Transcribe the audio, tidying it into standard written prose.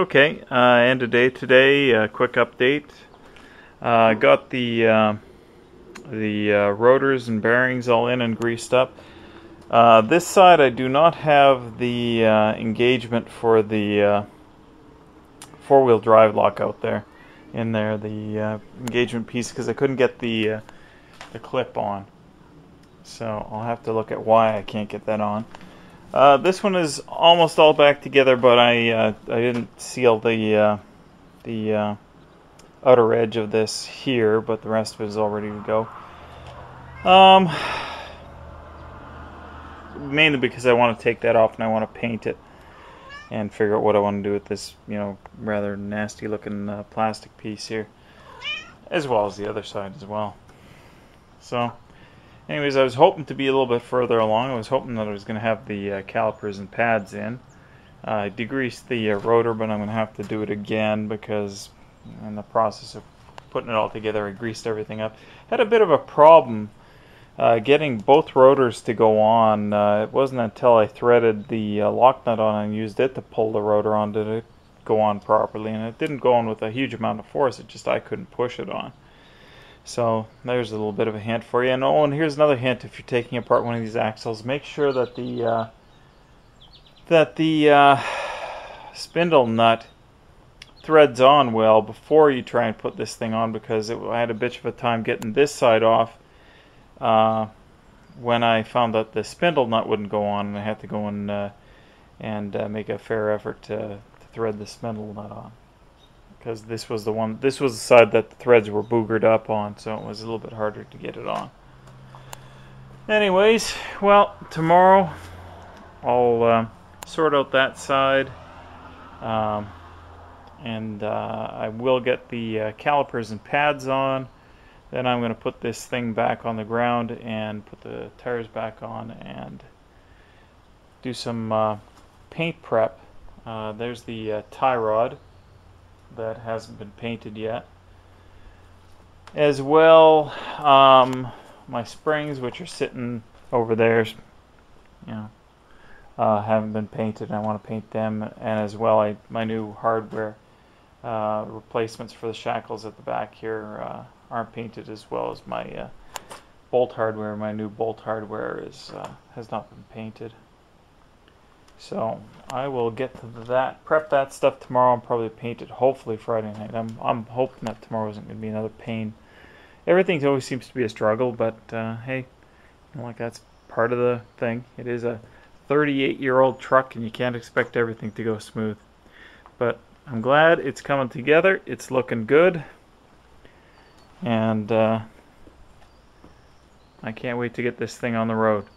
Okay, end of day today. Quick update. Got the rotors and bearings all in and greased up. This side I do not have the engagement for the four-wheel drive lock out there. In there, the engagement piece, because I couldn't get the clip on. So I'll have to look at why I can't get that on. This one is almost all back together, but I didn't seal the outer edge of this here, but the rest of it is all ready to go. Mainly because I want to take that off and I want to paint it and figure out what I want to do with this, rather nasty looking plastic piece here, as well as the other side as well. So anyways, I was hoping to be a little bit further along. I was hoping that I was going to have the calipers and pads in. I degreased the rotor, but I'm going to have to do it again because in the process of putting it all together, I greased everything up. Had a bit of a problem getting both rotors to go on. It wasn't until I threaded the lock nut on and used it to pull the rotor on did it go on properly, and it didn't go on with a huge amount of force. It just I couldn't push it on. So there's a little bit of a hint for you. And here's another hint: if you're taking apart one of these axles, make sure that the spindle nut threads on well before you try and put this thing on, because I had a bitch of a time getting this side off when I found that the spindle nut wouldn't go on, and I had to go and make a fair effort to thread the spindle nut on. Because this was the side that the threads were boogered up on, so it was a little bit harder to get it on. Anyways, well, tomorrow I'll sort out that side, and I will get the calipers and pads on. Then I'm going to put this thing back on the ground and put the tires back on and do some paint prep. There's the tie rod that hasn't been painted yet, as well my springs, which are sitting over there, haven't been painted, and I want to paint them, and as well my new hardware replacements for the shackles at the back here aren't painted, as well as my bolt hardware. My new bolt hardware has not been painted. So I will get to that, prep that stuff tomorrow, and probably paint it hopefully Friday night. I'm hoping that tomorrow isn't going to be another pain. Everything always seems to be a struggle, but hey, that's part of the thing. It is a 38-year-old truck, and you can't expect everything to go smooth. But I'm glad it's coming together. It's looking good, and I can't wait to get this thing on the road.